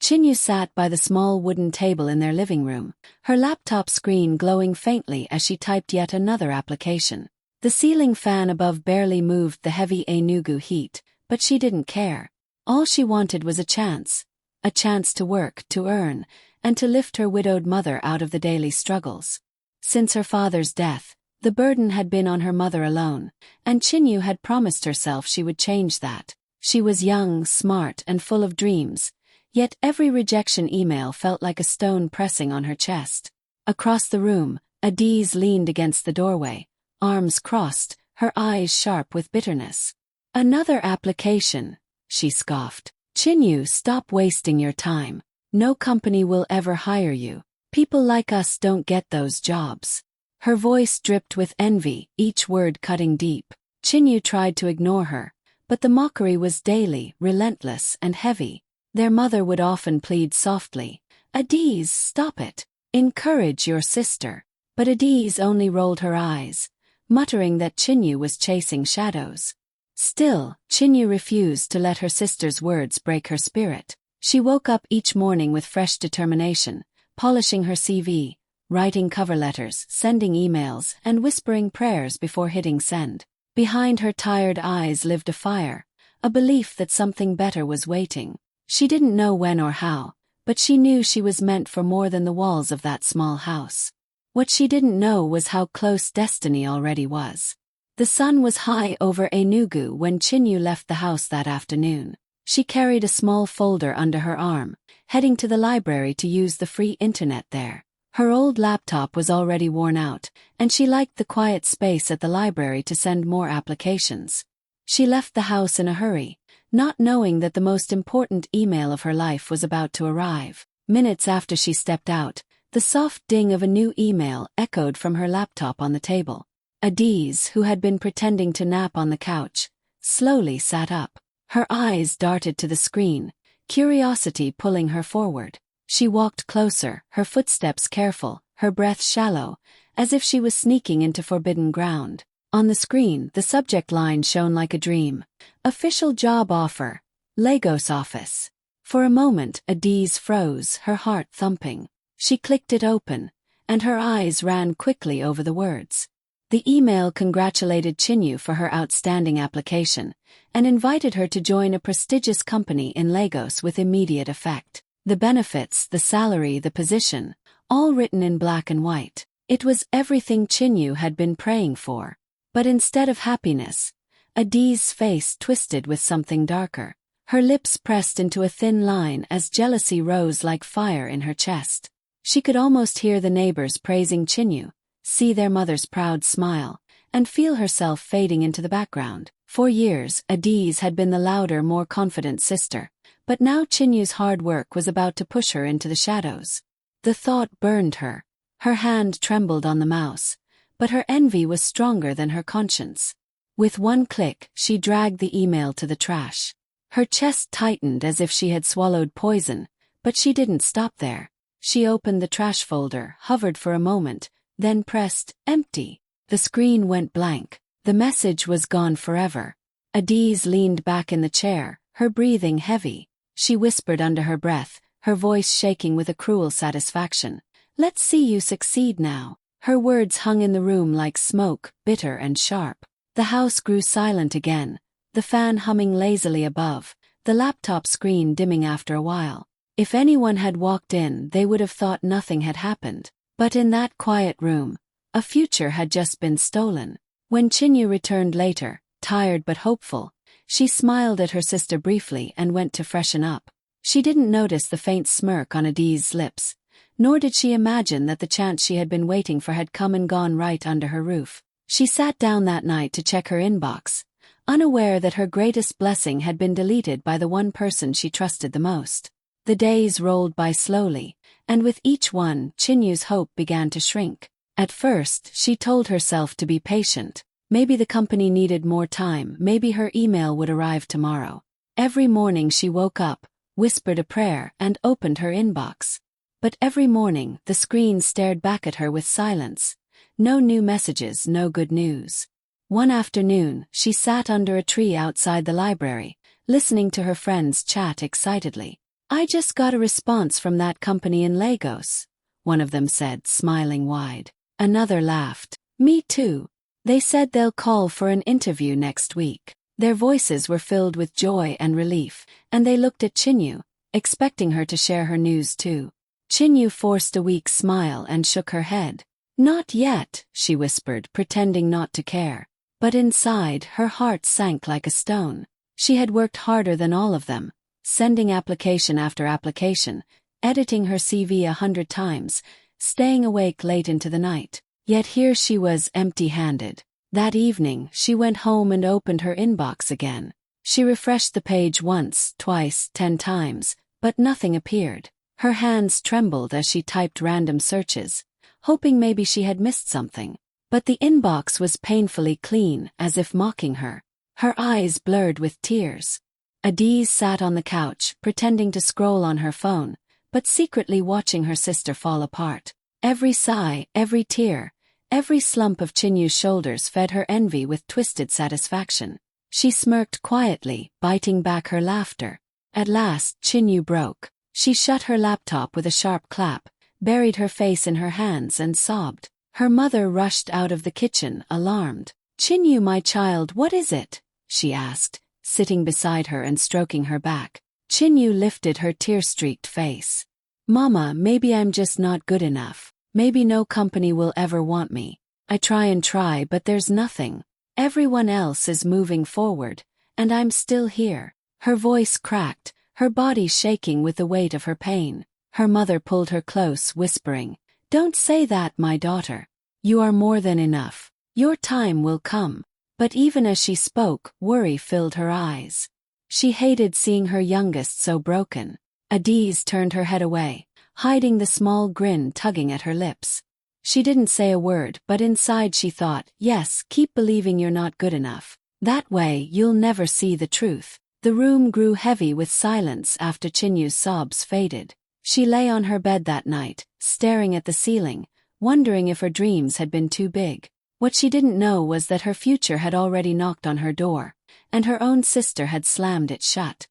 Chinyu sat by the small wooden table in their living room, her laptop screen glowing faintly as she typed yet another application. The ceiling fan above barely moved the heavy Enugu heat, but she didn't care. All she wanted was a chance to work, to earn, and to lift her widowed mother out of the daily struggles. Since her father's death, the burden had been on her mother alone, and Chinyu had promised herself she would change that. She was young, smart, and full of dreams, yet every rejection email felt like a stone pressing on her chest. Across the room, Adise leaned against the doorway, arms crossed, her eyes sharp with bitterness. "Another application," she scoffed. "Chinyu, stop wasting your time. No company will ever hire you. People like us don't get those jobs." Her voice dripped with envy, each word cutting deep. Chinyu tried to ignore her, but the mockery was daily, relentless, and heavy. Their mother would often plead softly, "Adise, stop it. Encourage your sister." But Adise only rolled her eyes, muttering that Chinyu was chasing shadows. Still, Chinyu refused to let her sister's words break her spirit. She woke up each morning with fresh determination, polishing her CV, writing cover letters, sending emails, and whispering prayers before hitting send. Behind her tired eyes lived a fire, a belief that something better was waiting. She didn't know when or how, but she knew she was meant for more than the walls of that small house. What she didn't know was how close destiny already was. The sun was high over Enugu when Chinyu left the house that afternoon. She carried a small folder under her arm, heading to the library to use the free internet there. Her old laptop was already worn out, and she liked the quiet space at the library to send more applications. She left the house in a hurry, not knowing that the most important email of her life was about to arrive. Minutes after she stepped out, the soft ding of a new email echoed from her laptop on the table. Adise, who had been pretending to nap on the couch, slowly sat up. Her eyes darted to the screen, curiosity pulling her forward. She walked closer, her footsteps careful, her breath shallow, as if she was sneaking into forbidden ground. On the screen, the subject line shone like a dream. "Official job offer. Lagos office." For a moment, Adise froze, her heart thumping. She clicked it open, and her eyes ran quickly over the words. The email congratulated Chinyu for her outstanding application, and invited her to join a prestigious company in Lagos with immediate effect. The benefits, the salary, the position, all written in black and white. It was everything Chinyu had been praying for. But instead of happiness, Adise's face twisted with something darker. Her lips pressed into a thin line as jealousy rose like fire in her chest. She could almost hear the neighbors praising Chinyu, see their mother's proud smile, and feel herself fading into the background. For years, Adise had been the louder, more confident sister, but now Chinyu's hard work was about to push her into the shadows. The thought burned her. Her hand trembled on the mouse, but her envy was stronger than her conscience. With one click, she dragged the email to the trash. Her chest tightened as if she had swallowed poison, but she didn't stop there. She opened the trash folder, hovered for a moment, then pressed empty. The screen went blank. The message was gone forever. Adise leaned back in the chair, her breathing heavy. She whispered under her breath, her voice shaking with a cruel satisfaction, "Let's see you succeed now." Her words hung in the room like smoke, bitter and sharp. The house grew silent again, the fan humming lazily above, the laptop screen dimming after a while. If anyone had walked in, they would have thought nothing had happened. But in that quiet room, a future had just been stolen. When Chinyu returned later, tired but hopeful, she smiled at her sister briefly and went to freshen up. She didn't notice the faint smirk on Adise's lips, nor did she imagine that the chance she had been waiting for had come and gone right under her roof. She sat down that night to check her inbox, unaware that her greatest blessing had been deleted by the one person she trusted the most. The days rolled by slowly, and with each one, Chinyu's hope began to shrink. At first, she told herself to be patient. Maybe the company needed more time, maybe her email would arrive tomorrow. Every morning she woke up, whispered a prayer, and opened her inbox. But every morning, the screen stared back at her with silence. No new messages, no good news. One afternoon, she sat under a tree outside the library, listening to her friends chat excitedly. "I just got a response from that company in Lagos," one of them said, smiling wide. Another laughed. "Me too. They said they'll call for an interview next week." Their voices were filled with joy and relief, and they looked at Chinyu, expecting her to share her news too. Chinyu forced a weak smile and shook her head. "Not yet," she whispered, pretending not to care. But inside, her heart sank like a stone. She had worked harder than all of them, sending application after application, editing her CV 100 times, staying awake late into the night. Yet here she was, empty-handed. That evening, she went home and opened her inbox again. She refreshed the page once, twice, 10 times, but nothing appeared. Her hands trembled as she typed random searches, hoping maybe she had missed something. But the inbox was painfully clean, as if mocking her. Her eyes blurred with tears. Adise sat on the couch, pretending to scroll on her phone, but secretly watching her sister fall apart. Every sigh, every tear, every slump of Chinyu's shoulders fed her envy with twisted satisfaction. She smirked quietly, biting back her laughter. At last, Chinyu broke. She shut her laptop with a sharp clap, buried her face in her hands and sobbed. Her mother rushed out of the kitchen, alarmed. "Chinyu, my child, what is it?" she asked, sitting beside her and stroking her back. Chinyu lifted her tear-streaked face. "Mama, maybe I'm just not good enough. Maybe no company will ever want me. I try and try, but there's nothing. Everyone else is moving forward, and I'm still here." Her voice cracked, her body shaking with the weight of her pain. Her mother pulled her close, whispering, "Don't say that, my daughter. You are more than enough. Your time will come." But even as she spoke, worry filled her eyes. She hated seeing her youngest so broken. Adise turned her head away, hiding the small grin tugging at her lips. She didn't say a word, but inside she thought, yes, keep believing you're not good enough. That way you'll never see the truth. The room grew heavy with silence after Chinyu's sobs faded. She lay on her bed that night, staring at the ceiling, wondering if her dreams had been too big. What she didn't know was that her future had already knocked on her door, and her own sister had slammed it shut.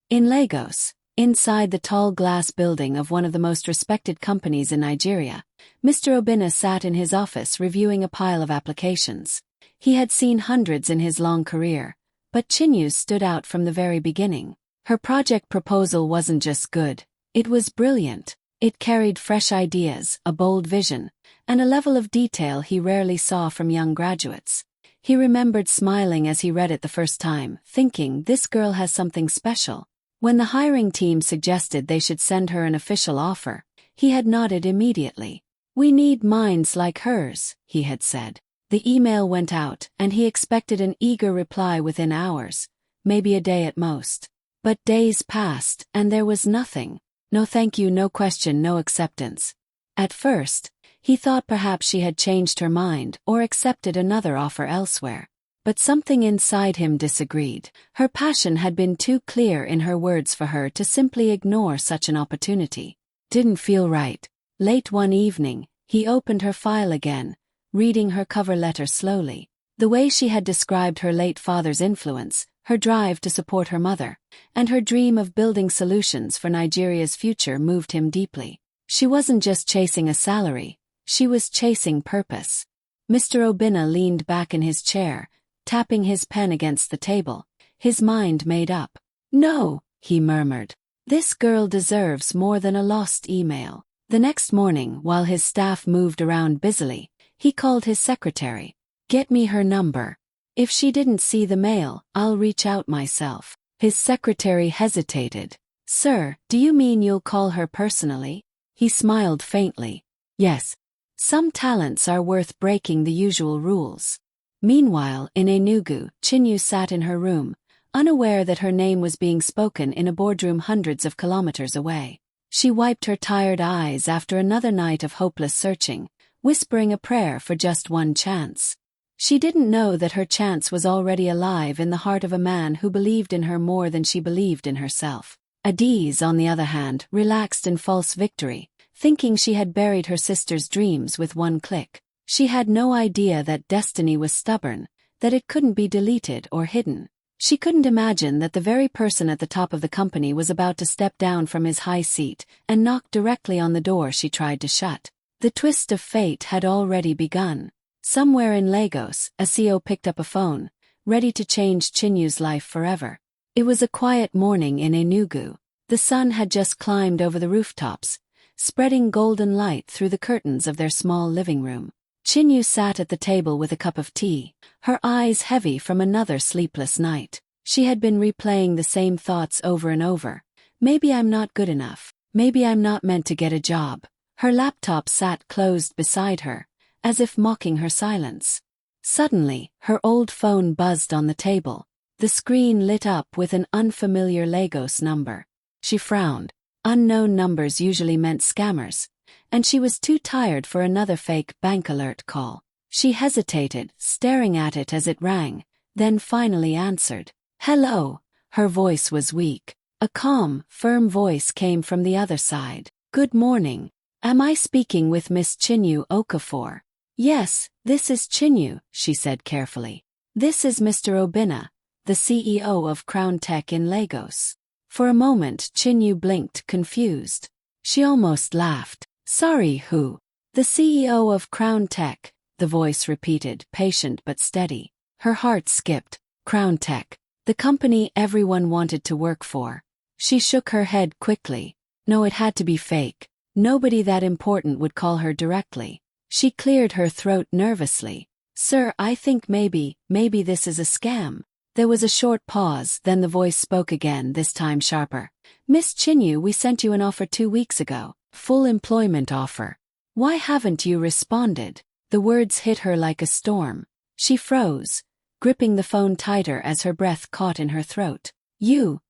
In Lagos, inside the tall glass building of one of the most respected companies in Nigeria, Mr. Obina sat in his office reviewing a pile of applications. He had seen hundreds in his long career, but Chinyu stood out from the very beginning. Her project proposal wasn't just good, it was brilliant. It carried fresh ideas, a bold vision, and a level of detail he rarely saw from young graduates. He remembered smiling as he read it the first time, thinking, this girl has something special. When the hiring team suggested they should send her an official offer, he had nodded immediately. "We need minds like hers," he had said. The email went out, and he expected an eager reply within hours, maybe a day at most. But days passed, and there was nothing. No thank you, no question, no acceptance. At first, he thought perhaps she had changed her mind or accepted another offer elsewhere. But something inside him disagreed. Her passion had been too clear in her words for her to simply ignore such an opportunity. Didn't feel right. Late one evening, he opened her file again, reading her cover letter slowly. The way she had described her late father's influence, her drive to support her mother, and her dream of building solutions for Nigeria's future moved him deeply. She wasn't just chasing a salary, she was chasing purpose. Mr. Obina leaned back in his chair, tapping his pen against the table, his mind made up. "No," he murmured. "This girl deserves more than a lost email." The next morning, while his staff moved around busily, he called his secretary. "Get me her number. If she didn't see the mail, I'll reach out myself." His secretary hesitated. "Sir, do you mean you'll call her personally?" He smiled faintly. "Yes. Some talents are worth breaking the usual rules." Meanwhile, in Enugu, Chinyu sat in her room, unaware that her name was being spoken in a boardroom hundreds of kilometers away. She wiped her tired eyes after another night of hopeless searching, whispering a prayer for just one chance. She didn't know that her chance was already alive in the heart of a man who believed in her more than she believed in herself. Adise, on the other hand, relaxed in false victory, thinking she had buried her sister's dreams with one click. She had no idea that destiny was stubborn, that it couldn't be deleted or hidden. She couldn't imagine that the very person at the top of the company was about to step down from his high seat and knock directly on the door she tried to shut. The twist of fate had already begun. Somewhere in Lagos, a CEO picked up a phone, ready to change Chinyu's life forever. It was a quiet morning in Enugu. The sun had just climbed over the rooftops, spreading golden light through the curtains of their small living room. Chinyu sat at the table with a cup of tea, her eyes heavy from another sleepless night. She had been replaying the same thoughts over and over. Maybe I'm not good enough. Maybe I'm not meant to get a job. Her laptop sat closed beside her, as if mocking her silence. Suddenly, her old phone buzzed on the table. The screen lit up with an unfamiliar Lagos number. She frowned. Unknown numbers usually meant scammers, and she was too tired for another fake bank alert call. She hesitated, staring at it as it rang, then finally answered. "Hello." Her voice was weak. A calm, firm voice came from the other side. "Good morning. Am I speaking with Miss Chinyu Okafor?" "Yes, this is Chinyu," she said carefully. "This is Mr. Obinna, the CEO of Crown Tech in Lagos." For a moment Chinyu blinked, confused. She almost laughed. "Sorry, who?" "The CEO of Crown Tech," the voice repeated, patient but steady. Her heart skipped. Crown Tech. The company everyone wanted to work for. She shook her head quickly. No, it had to be fake. Nobody that important would call her directly. She cleared her throat nervously. "Sir, I think maybe this is a scam." There was a short pause, then the voice spoke again, this time sharper. "Miss Chinyu, we sent you an offer 2 weeks ago. Full employment offer. Why haven't you responded?" The words hit her like a storm. She froze, gripping the phone tighter as her breath caught in her throat. You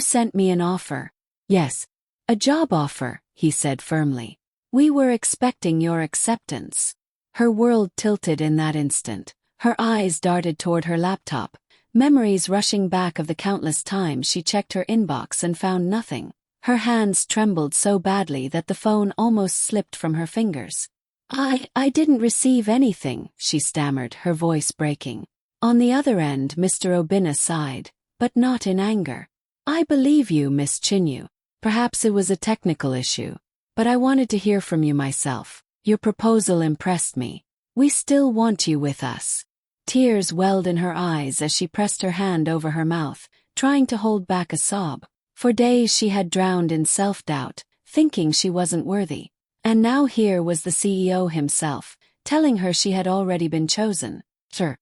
sent me an offer." "Yes. A job offer," he said firmly. "We were expecting your acceptance." Her world tilted in that instant. Her eyes darted toward her laptop, memories rushing back of the countless times she checked her inbox and found nothing. Her hands trembled so badly that the phone almost slipped from her fingers. I didn't receive anything," she stammered, her voice breaking. On the other end, Mr. Obinna sighed, but not in anger. "I believe you, Miss Chinyu. Perhaps it was a technical issue, but I wanted to hear from you myself. Your proposal impressed me. We still want you with us." Tears welled in her eyes as she pressed her hand over her mouth, trying to hold back a sob. For days she had drowned in self-doubt, thinking she wasn't worthy. And now here was the CEO himself, telling her she had already been chosen. "Sure.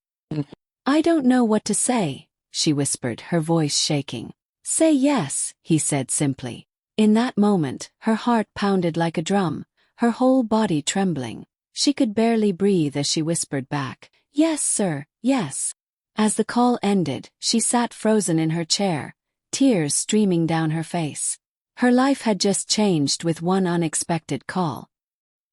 I don't know what to say," she whispered, her voice shaking. "Say yes," he said simply. In that moment, her heart pounded like a drum, her whole body trembling. She could barely breathe as she whispered back, "Yes, sir, yes." As the call ended, she sat frozen in her chair, tears streaming down her face. Her life had just changed with one unexpected call.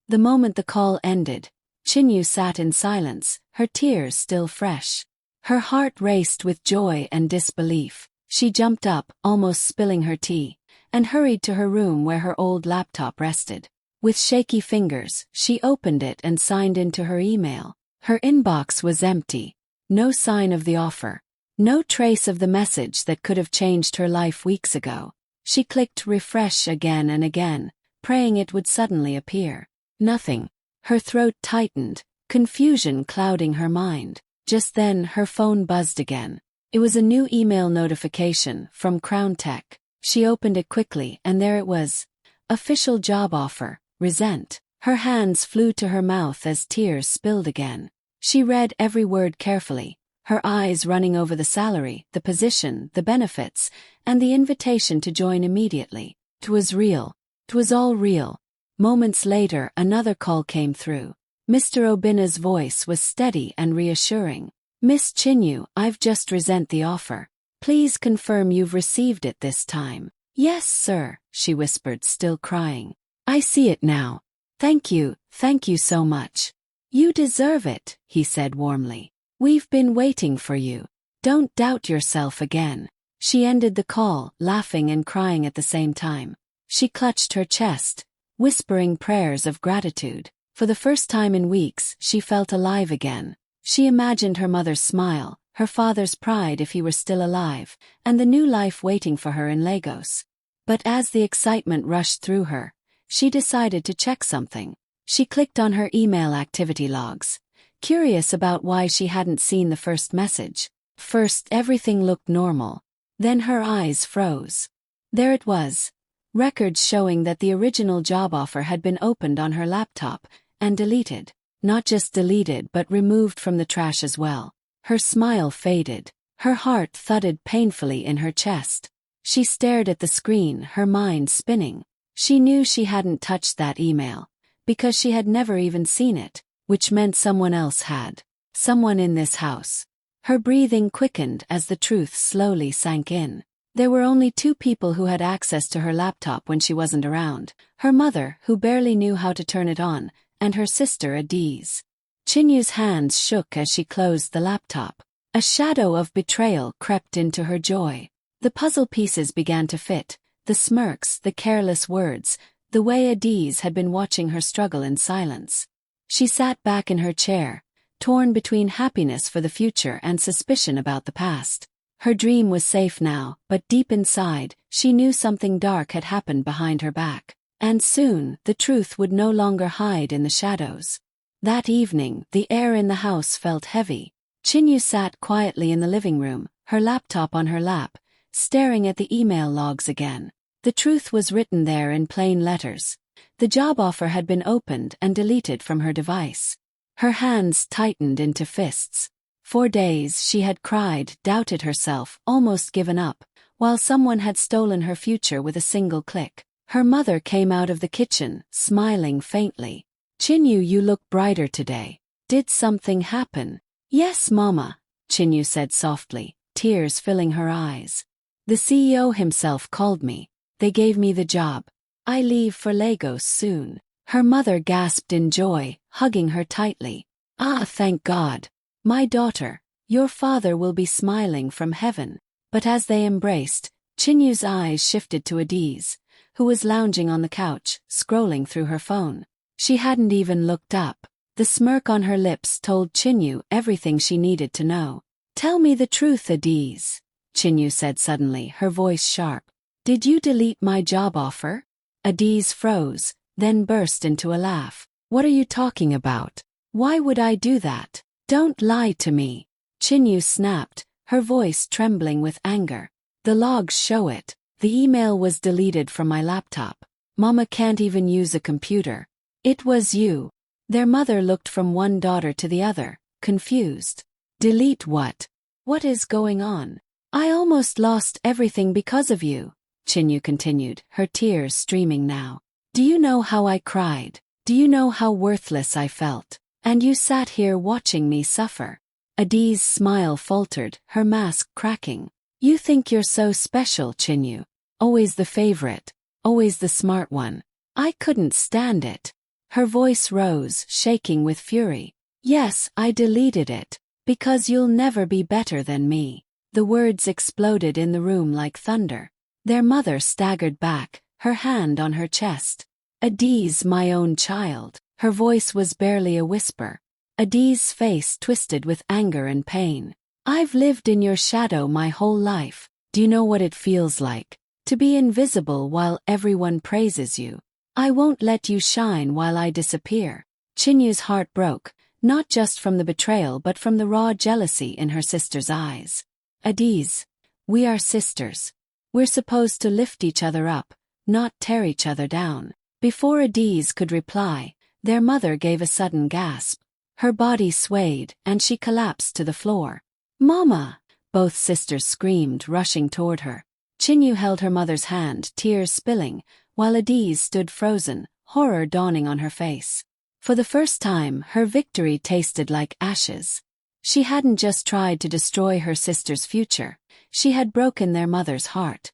The moment the call ended, Chinyu sat in silence, her tears still fresh. Her heart raced with joy and disbelief. She jumped up, almost spilling her tea, and hurried to her room where her old laptop rested. With shaky fingers, she opened it and signed into her email. Her inbox was empty. No sign of the offer. No trace of the message that could have changed her life weeks ago. She clicked refresh again and again, praying it would suddenly appear. Nothing. Her throat tightened, confusion clouding her mind. Just then, her phone buzzed again. It was a new email notification from Crown Tech. She opened it quickly, and there it was. Official job offer. Resent. Her hands flew to her mouth as tears spilled again. She read every word carefully, her eyes running over the salary, the position, the benefits, and the invitation to join immediately. It was real. It was all real. Moments later, another call came through. Mr. Obinna's voice was steady and reassuring. "Miss Chinyu, I've just resent the offer. Please confirm you've received it this time." "Yes, sir," she whispered, still crying. "I see it now. Thank you so much." "You deserve it," he said warmly. "We've been waiting for you. Don't doubt yourself again." She ended the call, laughing and crying at the same time. She clutched her chest, whispering prayers of gratitude. For the first time in weeks, she felt alive again. She imagined her mother's smile, her father's pride if he were still alive, and the new life waiting for her in Lagos. But as the excitement rushed through her, she decided to check something. She clicked on her email activity logs, curious about why she hadn't seen the first message. First, everything looked normal. Then her eyes froze. There it was. Records showing that the original job offer had been opened on her laptop and deleted. Not just deleted but removed from the trash as well. Her smile faded. Her heart thudded painfully in her chest. She stared at the screen, her mind spinning. She knew she hadn't touched that email, because she had never even seen it, which meant someone else had. Someone in this house. Her breathing quickened as the truth slowly sank in. There were only two people who had access to her laptop when she wasn't around. Her mother, who barely knew how to turn it on, and her sister Adise. Chinyu's hands shook as she closed the laptop. A shadow of betrayal crept into her joy. The puzzle pieces began to fit, the smirks, the careless words, the way Adise had been watching her struggle in silence. She sat back in her chair, torn between happiness for the future and suspicion about the past. Her dream was safe now, but deep inside, she knew something dark had happened behind her back. And soon, the truth would no longer hide in the shadows. That evening, the air in the house felt heavy. Chinyu sat quietly in the living room, her laptop on her lap, staring at the email logs again. The truth was written there in plain letters. The job offer had been opened and deleted from her device. Her hands tightened into fists. For days she had cried, doubted herself, almost given up, while someone had stolen her future with a single click. Her mother came out of the kitchen, smiling faintly. "Chinyu, you look brighter today. Did something happen?" "Yes, Mama," Chinyu said softly, tears filling her eyes. "The CEO himself called me. They gave me the job. I leave for Lagos soon." Her mother gasped in joy, hugging her tightly. "Ah, thank God. My daughter, your father will be smiling from heaven." But as they embraced, Chinyu's eyes shifted to Adise, who was lounging on the couch, scrolling through her phone. She hadn't even looked up. The smirk on her lips told Chinyu everything she needed to know. "Tell me the truth, Adise," Chinyu said suddenly, her voice sharp. "Did you delete my job offer?" Adise froze, then burst into a laugh. "What are you talking about? Why would I do that? Don't lie to me." Chinyu snapped, her voice trembling with anger. "The logs show it. The email was deleted from my laptop. Mama can't even use a computer. It was you." Their mother looked from one daughter to the other, confused. "Delete what? What is going on? I almost lost everything because of you," Chinyu continued, her tears streaming now. "Do you know how I cried? Do you know how worthless I felt? And you sat here watching me suffer." Adise's smile faltered, her mask cracking. "You think you're so special, Chinyu. Always the favorite. Always the smart one. I couldn't stand it." Her voice rose, shaking with fury. "Yes, I deleted it. Because you'll never be better than me." The words exploded in the room like thunder. Their mother staggered back, her hand on her chest. "Adise, my own child." Her voice was barely a whisper. Adise's face twisted with anger and pain. "I've lived in your shadow my whole life. Do you know what it feels like? To be invisible while everyone praises you. I won't let you shine while I disappear." Chinyu's heart broke, not just from the betrayal but from the raw jealousy in her sister's eyes. "Adise, we are sisters. We're supposed to lift each other up, not tear each other down." Before Adise could reply, their mother gave a sudden gasp. Her body swayed, and she collapsed to the floor. "Mama!" Both sisters screamed, rushing toward her. Chinyu held her mother's hand, tears spilling, while Adise stood frozen, horror dawning on her face. For the first time, her victory tasted like ashes. She hadn't just tried to destroy her sister's future, she had broken their mother's heart.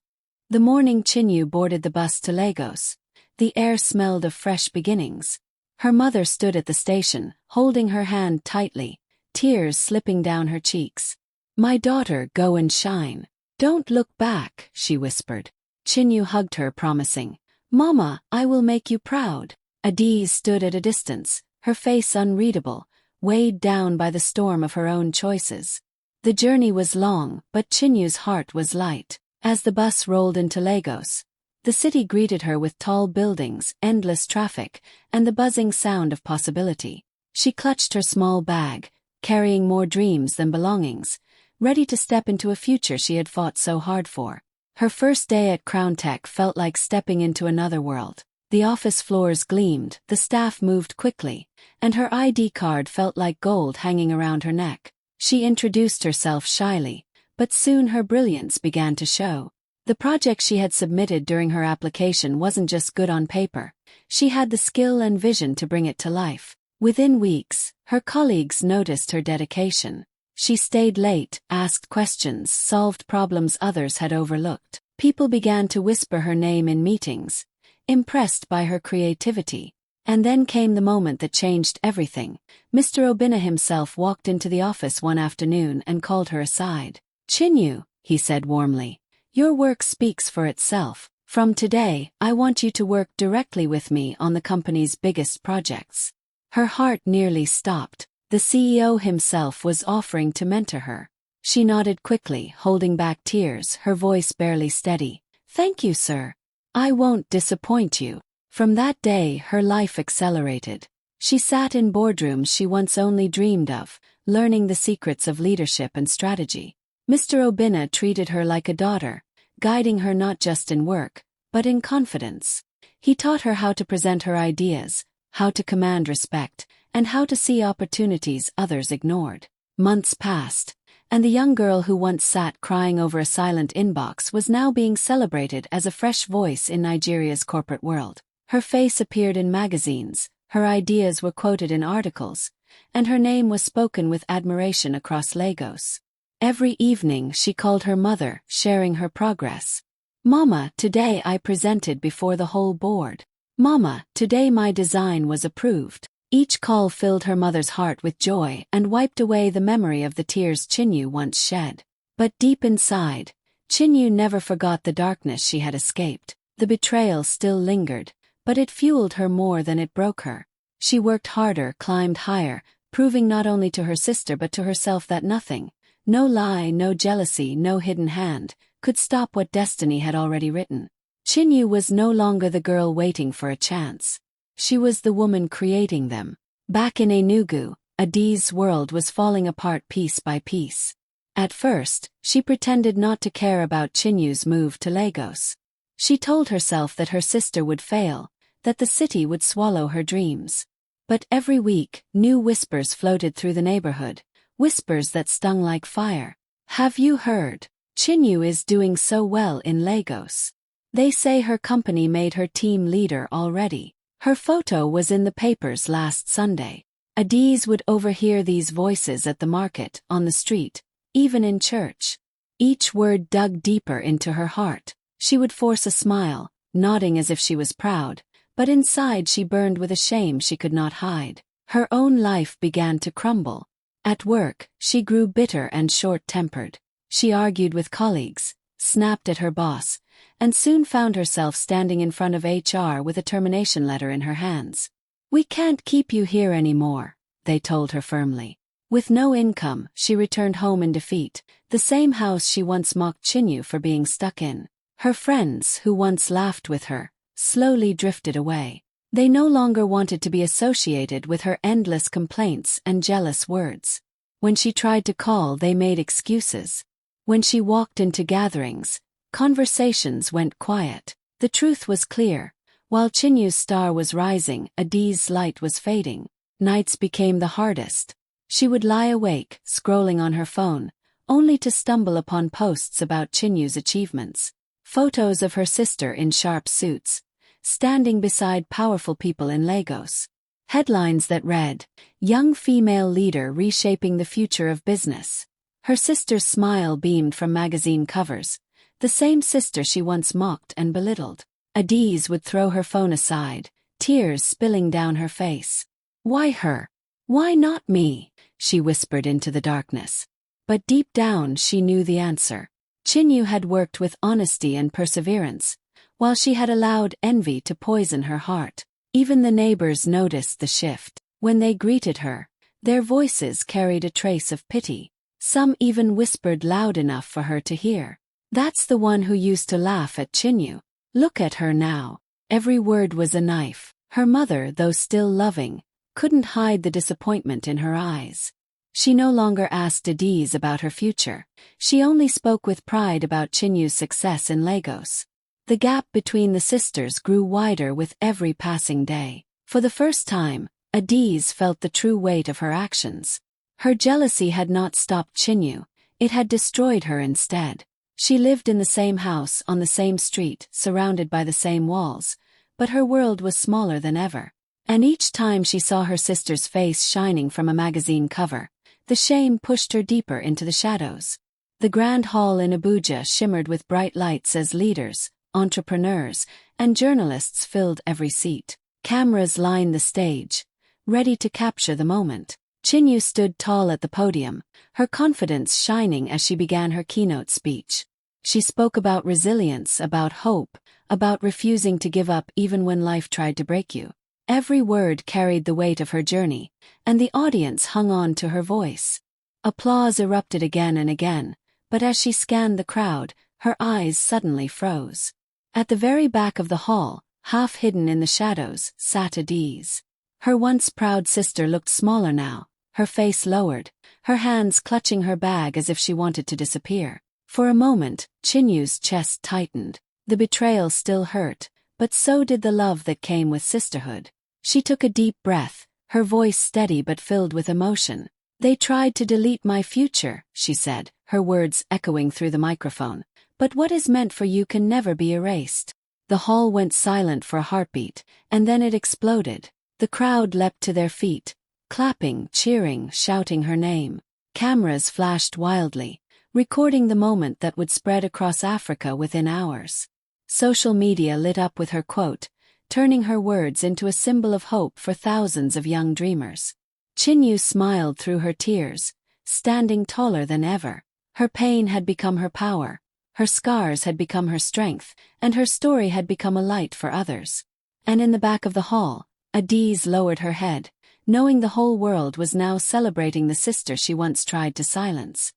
The morning Chinyu boarded the bus to Lagos, the air smelled of fresh beginnings. Her mother stood at the station, holding her hand tightly, tears slipping down her cheeks. "My daughter, go and shine. Don't look back," she whispered. Chinyu hugged her, promising, "Mama, I will make you proud." Adise stood at a distance, her face unreadable, weighed down by the storm of her own choices. The journey was long, but Chinyu's heart was light. As the bus rolled into Lagos, the city greeted her with tall buildings, endless traffic, and the buzzing sound of possibility. She clutched her small bag, carrying more dreams than belongings, ready to step into a future she had fought so hard for. Her first day at Crown Tech felt like stepping into another world. The office floors gleamed, the staff moved quickly, and her ID card felt like gold hanging around her neck. She introduced herself shyly, but soon her brilliance began to show. The project she had submitted during her application wasn't just good on paper. She had the skill and vision to bring it to life. Within weeks, her colleagues noticed her dedication. She stayed late, asked questions, solved problems others had overlooked. People began to whisper her name in meetings, impressed by her creativity. And then came the moment that changed everything. Mr. Obina himself walked into the office one afternoon and called her aside. "Chinyu," he said warmly, "your work speaks for itself. From today, I want you to work directly with me on the company's biggest projects." Her heart nearly stopped. The CEO himself was offering to mentor her. She nodded quickly, holding back tears, her voice barely steady. "Thank you, sir. I won't disappoint you." From that day, her life accelerated. She sat in boardrooms she once only dreamed of, learning the secrets of leadership and strategy. Mr. Obina treated her like a daughter, guiding her not just in work, but in confidence. He taught her how to present her ideas, how to command respect, and how to see opportunities others ignored. Months passed, and the young girl who once sat crying over a silent inbox was now being celebrated as a fresh voice in Nigeria's corporate world. Her face appeared in magazines, her ideas were quoted in articles, and her name was spoken with admiration across Lagos. Every evening she called her mother, sharing her progress. "Mama, today I presented before the whole board. Mama, today my design was approved." Each call filled her mother's heart with joy and wiped away the memory of the tears Chinyu once shed. But deep inside, Chinyu never forgot the darkness she had escaped. The betrayal still lingered, but it fueled her more than it broke her. She worked harder, climbed higher, proving not only to her sister but to herself that nothing, no lie, no jealousy, no hidden hand, could stop what destiny had already written. Chinyu was no longer the girl waiting for a chance. She was the woman creating them. Back in Enugu, Adise's world was falling apart piece by piece. At first, she pretended not to care about Chinyu's move to Lagos. She told herself that her sister would fail, that the city would swallow her dreams. But every week, new whispers floated through the neighborhood, whispers that stung like fire. "Have you heard? Chinyu is doing so well in Lagos. They say her company made her team leader already. Her photo was in the papers last Sunday." Adise would overhear these voices at the market, on the street, even in church. Each word dug deeper into her heart. She would force a smile, nodding as if she was proud, but inside she burned with a shame she could not hide. Her own life began to crumble. At work, she grew bitter and short-tempered. She argued with colleagues, snapped at her boss, and soon found herself standing in front of HR with a termination letter in her hands. "We can't keep you here anymore," they told her firmly. With no income, she returned home in defeat, the same house she once mocked Chinyu for being stuck in. Her friends, who once laughed with her, slowly drifted away. They no longer wanted to be associated with her endless complaints and jealous words. When she tried to call, they made excuses. When she walked into gatherings, conversations went quiet. The truth was clear. While Chinyu's star was rising, Adise's light was fading. Nights became the hardest. She would lie awake, scrolling on her phone, only to stumble upon posts about Chinyu's achievements. Photos of her sister in sharp suits, standing beside powerful people in Lagos. Headlines that read, "Young female leader reshaping the future of business." Her sister's smile beamed from magazine covers, the same sister she once mocked and belittled. Adise would throw her phone aside, tears spilling down her face. "Why her? Why not me?" she whispered into the darkness. But deep down she knew the answer. Chinyu had worked with honesty and perseverance, while she had allowed envy to poison her heart. Even the neighbors noticed the shift. When they greeted her, their voices carried a trace of pity. Some even whispered loud enough for her to hear. "That's the one who used to laugh at Chinyu. Look at her now." Every word was a knife. Her mother, though still loving, couldn't hide the disappointment in her eyes. She no longer asked Adise about her future. She only spoke with pride about Chinyu's success in Lagos. The gap between the sisters grew wider with every passing day. For the first time, Adise felt the true weight of her actions. Her jealousy had not stopped Chinyu, it had destroyed her instead. She lived in the same house, on the same street, surrounded by the same walls, but her world was smaller than ever. And each time she saw her sister's face shining from a magazine cover, the shame pushed her deeper into the shadows. The grand hall in Abuja shimmered with bright lights as leaders, entrepreneurs, and journalists filled every seat. Cameras lined the stage, ready to capture the moment. Chinyu stood tall at the podium, her confidence shining as she began her keynote speech. She spoke about resilience, about hope, about refusing to give up even when life tried to break you. Every word carried the weight of her journey, and the audience hung on to her voice. Applause erupted again and again, but as she scanned the crowd, her eyes suddenly froze. At the very back of the hall, half hidden in the shadows, sat Adise. Her once proud sister looked smaller now, her face lowered, her hands clutching her bag as if she wanted to disappear. For a moment, Chinyu's chest tightened. The betrayal still hurt, but so did the love that came with sisterhood. She took a deep breath, her voice steady but filled with emotion. "They tried to delete my future," she said, her words echoing through the microphone. "But what is meant for you can never be erased." The hall went silent for a heartbeat, and then it exploded. The crowd leapt to their feet, clapping, cheering, shouting her name. Cameras flashed wildly, recording the moment that would spread across Africa within hours. Social media lit up with her quote, turning her words into a symbol of hope for thousands of young dreamers. Chinyu smiled through her tears, standing taller than ever. Her pain had become her power, her scars had become her strength, and her story had become a light for others. And in the back of the hall, Adise lowered her head, knowing the whole world was now celebrating the sister she once tried to silence.